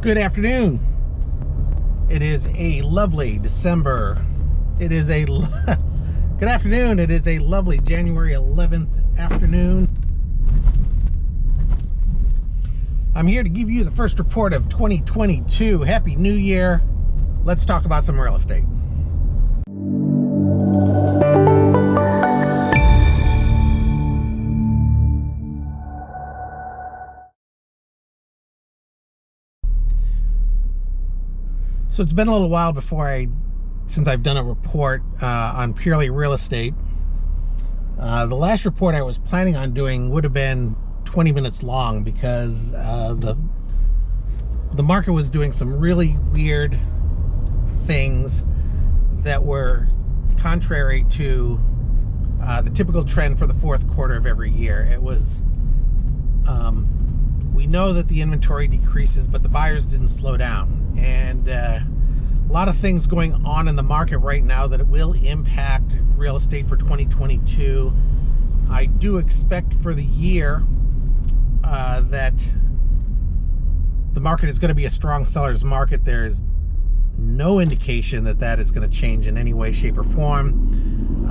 Good afternoon. It is a lovely December. Good afternoon. It is a lovely January 11th afternoon. I'm here to give you the first report of 2022. Happy New Year. Let's talk about some real estate. So it's been a little while since I've done a report on purely real estate. The last report I was planning on doing would have been 20 minutes long because the market was doing some really weird things that were contrary to the typical trend for the fourth quarter of every year. It was, we know that the inventory decreases, but the buyers didn't slow down. And a lot of things going on in the market right now that it will impact real estate for 2022. I do expect for the year that the market is going to be a strong seller's market. There's no indication that that is going to change in any way, shape, or form.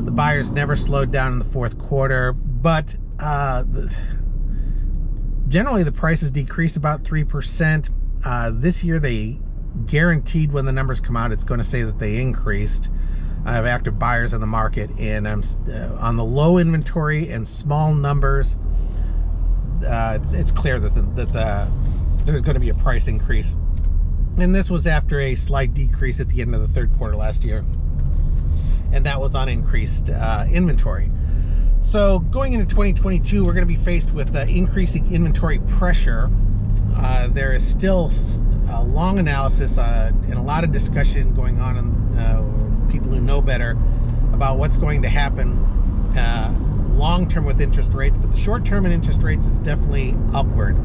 The buyers never slowed down in the fourth quarter, but generally the prices decreased about 3%. This year they guaranteed when the numbers come out it's going to say that they increased. I have active buyers in the market, and I'm on the low inventory and small numbers. It's clear that there's going to be a price increase, and this was after a slight decrease at the end of the third quarter last year, and that was on increased inventory. So going into 2022, we're going to be faced with increasing inventory pressure. There is still a long analysis and a lot of discussion going on in people who know better about what's going to happen long-term with interest rates, but the short-term in interest rates is definitely upward.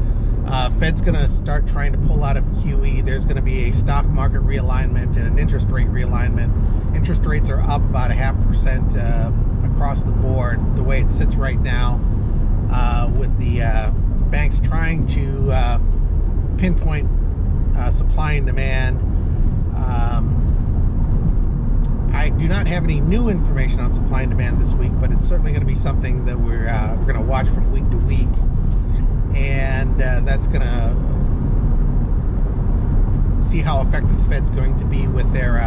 Fed's going to start trying to pull out of QE. There's going to be a stock market realignment and an interest rate realignment. Interest rates are up about 0.5% across the board the way it sits right now, with the banks trying to pinpoint supply and demand. I do not have any new information on supply and demand this week, but it's certainly going to be something that we're going to watch from week to week, and that's going to see how effective the Fed's going to be with their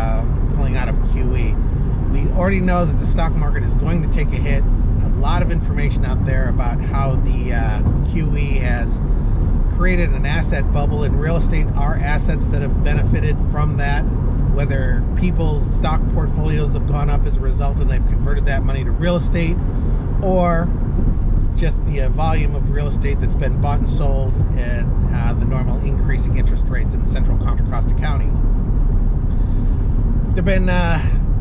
pulling out of QE. We already know that the stock market is going to take a hit. A lot of information out there about how the QE has created an asset bubble. In real estate are assets that have benefited from that, whether people's stock portfolios have gone up as a result and they've converted that money to real estate, or just the volume of real estate that's been bought and sold, and the normal increasing interest rates in central Contra Costa County. There have been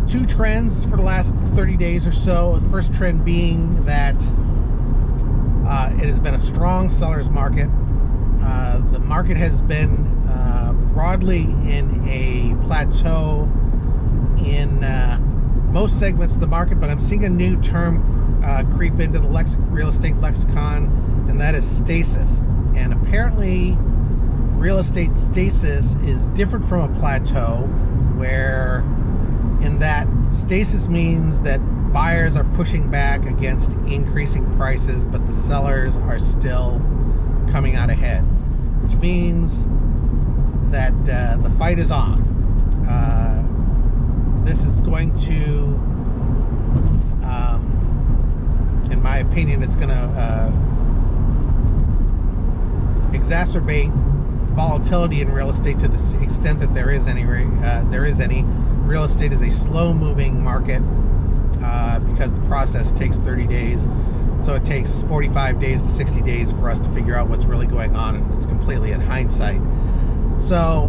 two trends for the last 30 days or so. The first trend being that it has been a strong seller's market. The market has been broadly in a plateau in most segments of the market, but I'm seeing a new term creep into the real estate lexicon, and that is stasis. And apparently real estate stasis is different from a plateau, where in that stasis means that buyers are pushing back against increasing prices, but the sellers are still coming out ahead, which means that the fight is on. This is going to, in my opinion, it's going to exacerbate volatility in real estate to the extent that there is any. Real estate is a slow-moving market because the process takes 30 days. So it takes 45 days to 60 days for us to figure out what's really going on, and it's completely in hindsight. So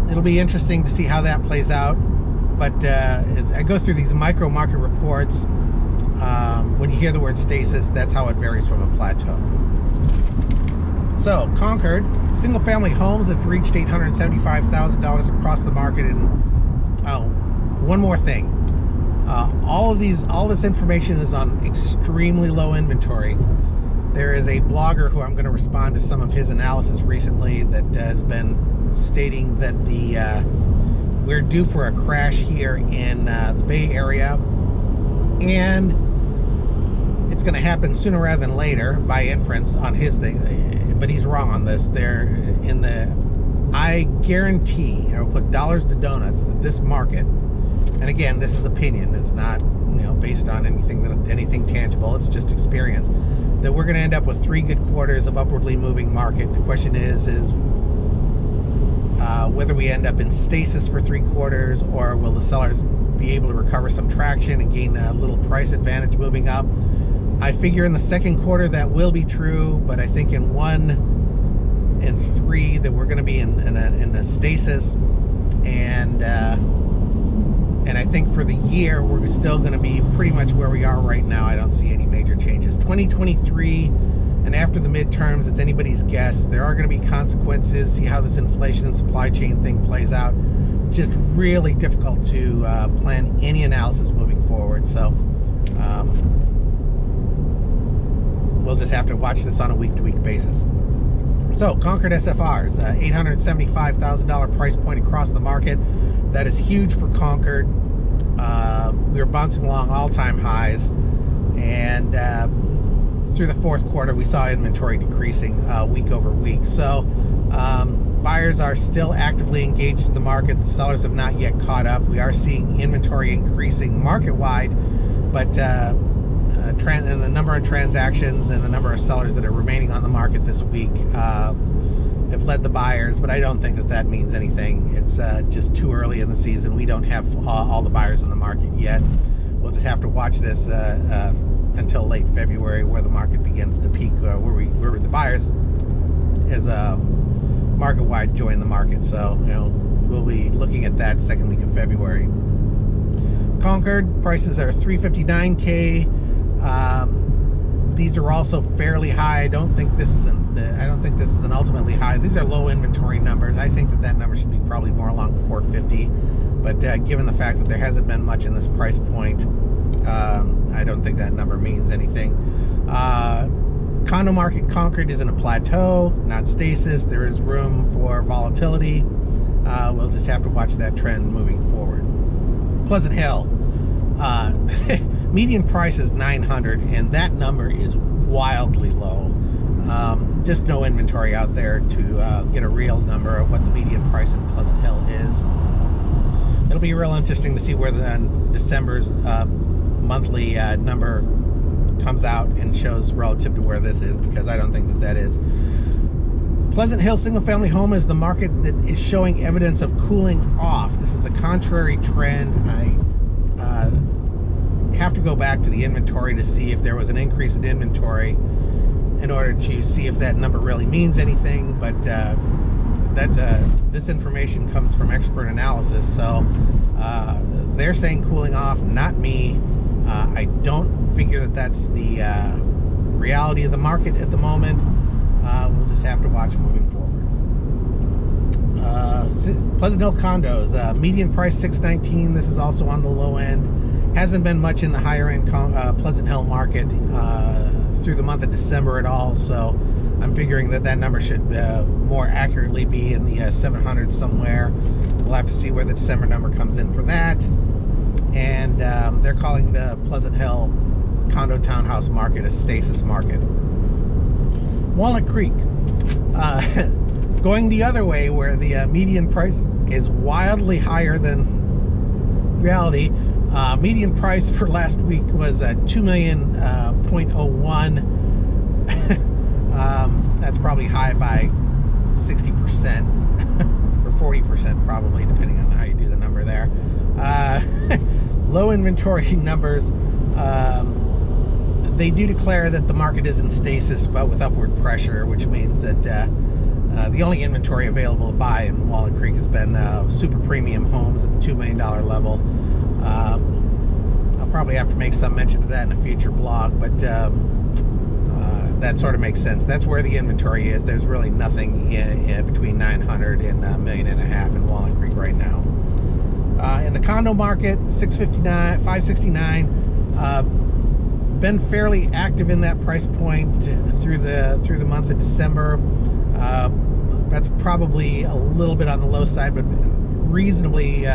it'll be interesting to see how that plays out. But as I go through these micro market reports, when you hear the word stasis, that's how it varies from a plateau. So Concord, single-family homes have reached $875,000 across the market. And one more thing. All this information is on extremely low inventory. There is a blogger who I'm going to respond to some of his analysis recently that has been stating that we're due for a crash here in the Bay Area, and it's going to happen sooner rather than later by inference on his thing. But he's wrong on this. I guarantee, I will put dollars to donuts, that this market, and again, this is opinion, it's not based on anything tangible, it's just experience, that we're going to end up with 3 good quarters of upwardly moving market. The question is whether we end up in stasis for 3 quarters, or will the sellers be able to recover some traction and gain a little price advantage moving up. I figure in the second quarter that will be true, but I think in 1 and 3 that we're going to be in a stasis, and I think for the year we're still going to be pretty much where we are right now. I don't see any major changes. 2023 and after the midterms, it's anybody's guess. There are going to be consequences. See how this inflation and supply chain thing plays out. Just really difficult to plan any analysis moving forward. So we'll just have to watch this on a week-to-week basis. So Concord SFRs, $875,000 price point across the market. That is huge for Concord. We were bouncing along all-time highs, and through the fourth quarter, we saw inventory decreasing week over week. So buyers are still actively engaged in the market. The sellers have not yet caught up. We are seeing inventory increasing market-wide, but and the number of transactions and the number of sellers that are remaining on the market this week have led the buyers, but I don't think that means anything. It's just too early in the season. We don't have all the buyers in the market yet. We'll just have to watch this until late February, where the market begins to peak, where the buyers as market-wide join the market. So we'll be looking at that second week of February. Concord prices are $359K. These are also fairly high. I don't think this is an ultimately high. These are low inventory numbers. I think that number should be probably more along 450. But given the fact that there hasn't been much in this price point, I don't think that number means anything. Condo market Concord is in a plateau, not stasis. There is room for volatility. We'll just have to watch that trend moving forward. Pleasant Hill. Median price is $900, and that number is wildly low. Just no inventory out there to get a real number of what the median price in Pleasant Hill is. It'll be real interesting to see where December's monthly number comes out and shows relative to where this is, because I don't think that is. Pleasant Hill single-family home is the market that is showing evidence of cooling off. This is a contrary trend. I have to go back to the inventory to see if there was an increase in inventory in order to see if that number really means anything, but this information comes from expert analysis, so they're saying cooling off, not me. I don't figure that that's the reality of the market at the moment. We'll just have to watch moving forward. Pleasant Hill condos, median price $619. This is also on the low end. Hasn't been much in the higher end Pleasant Hill market through the month of December at all, so I'm figuring that number should more accurately be in the 700 somewhere. We'll have to see where the December number comes in for that. And they're calling the Pleasant Hill condo townhouse market a stasis market. Walnut Creek, going the other way, where the median price is wildly higher than reality. Median price for last week was $2,000,001. That's probably high by 60% or 40% probably, depending on how you do the number there. Low inventory numbers. They do declare that the market is in stasis, but with upward pressure, which means that the only inventory available to buy in Walnut Creek has been super premium homes at the $2 million level. I'll probably have to make some mention of that in a future blog, but that sort of makes sense. That's where the inventory is. There's really nothing in between 900 and $1.5 million in Walnut Creek right now. In the condo market, $569. been fairly active in that price point through the month of December. That's probably a little bit on the low side, but reasonably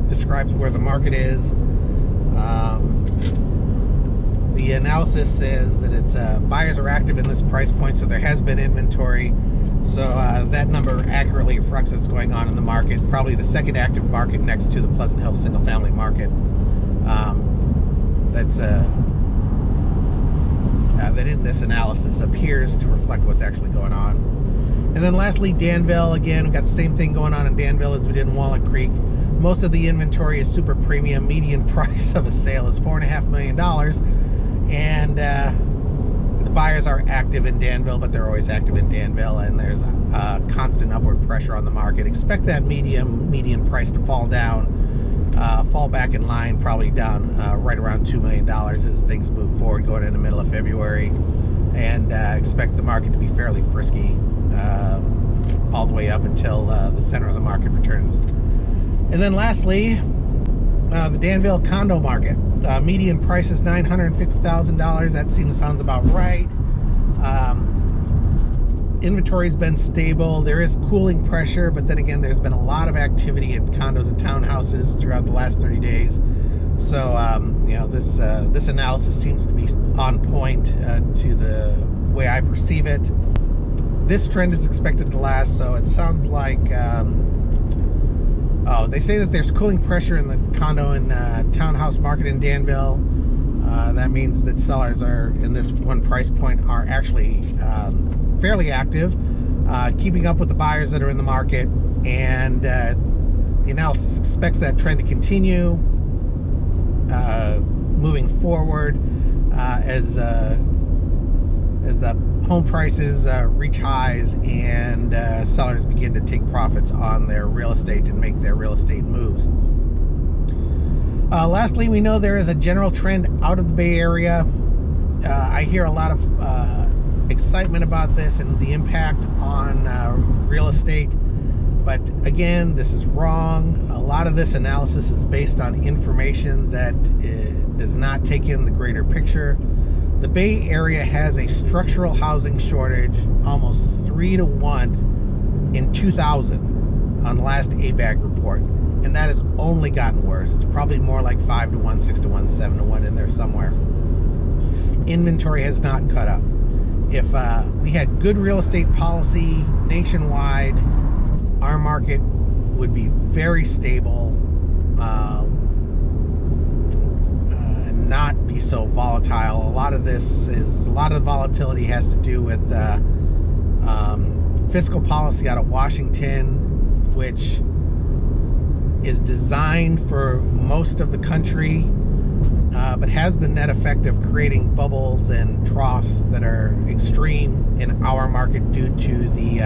describes where the market is. The analysis says that it's buyers are active in this price point, so there has been inventory. So that number accurately reflects what's going on in the market. Probably the second active market next to the Pleasant Hill single-family market. That in this analysis appears to reflect what's actually going on. And then lastly, Danville. Again, we've got the same thing going on in Danville as we did in Walnut Creek. Most of the inventory is super premium. Median price of a sale is $4.5 million. And the buyers are active in Danville, but they're always active in Danville, and there's constant upward pressure on the market. Expect that median price to fall back in line, probably down right around $2 million as things move forward going into the middle of February. And expect the market to be fairly frisky all the way up until the center of the market returns. And then lastly, the Danville condo market. Median price is $950,000. That sounds about right. Inventory's been stable. There is cooling pressure, but then again, there's been a lot of activity in condos and townhouses throughout the last 30 days. So, this analysis seems to be on point to the way I perceive it. This trend is expected to last, so it sounds like they say that there's cooling pressure in the condo and townhouse market in Danville. That means that sellers are in this one price point are actually fairly active, keeping up with the buyers that are in the market, and the analysis expects that trend to continue moving forward as the home prices reach highs and sellers begin to take profits on their real estate and make their real estate moves. Lastly, we know there is a general trend out of the Bay Area. I hear a lot of excitement about this and the impact on real estate, but again, this is wrong. A lot of this analysis is based on information that does not take in the greater picture. The Bay Area has a structural housing shortage almost 3-to-1 in 2000 on the last ABAG report, and that has only gotten worse. It's probably more like 5-to-1, 6-to-1, 7-to-1 in there somewhere. Inventory has not caught up. If we had good real estate policy nationwide, our market would be very stable and not be so volatile. A lot of the volatility has to do with fiscal policy out of Washington, which is designed for most of the country, but has the net effect of creating bubbles and troughs that are extreme in our market due to the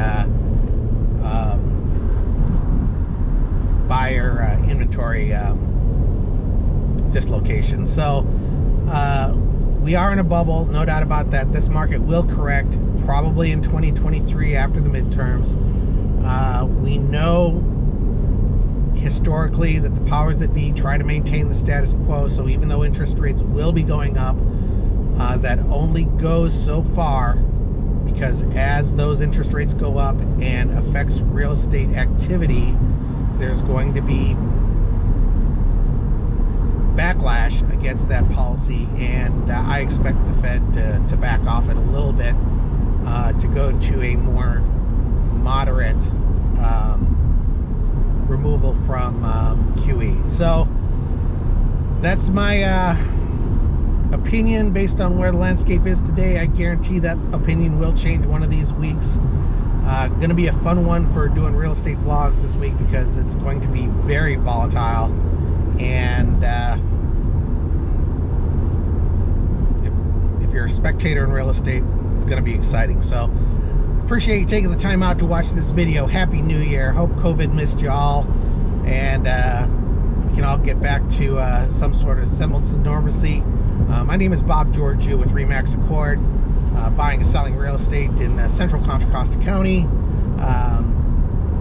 buyer inventory dislocation. So we are in a bubble, no doubt about that. This market will correct probably in 2023 after the midterms. We know historically that the powers that be try to maintain the status quo, so even though interest rates will be going up, that only goes so far, because as those interest rates go up and affects real estate activity, there's going to be backlash against that policy, and I expect the Fed to back off it a little bit, to go to a more moderate removal from QE. So that's my opinion based on where the landscape is today. I guarantee that opinion will change one of these weeks. Going to be a fun one for doing real estate vlogs this week, because it's going to be very volatile, and if you're a spectator in real estate, it's going to be exciting. So appreciate you taking the time out to watch this video. Happy New Year. Hope COVID missed you all, and we can all get back to some sort of semblance of normalcy. My name is Bob Georgiou with Remax Accord, buying and selling real estate in central Contra Costa County.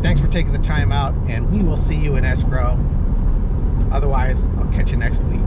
Thanks for taking the time out, and we will see you in escrow. Otherwise, I'll catch you next week.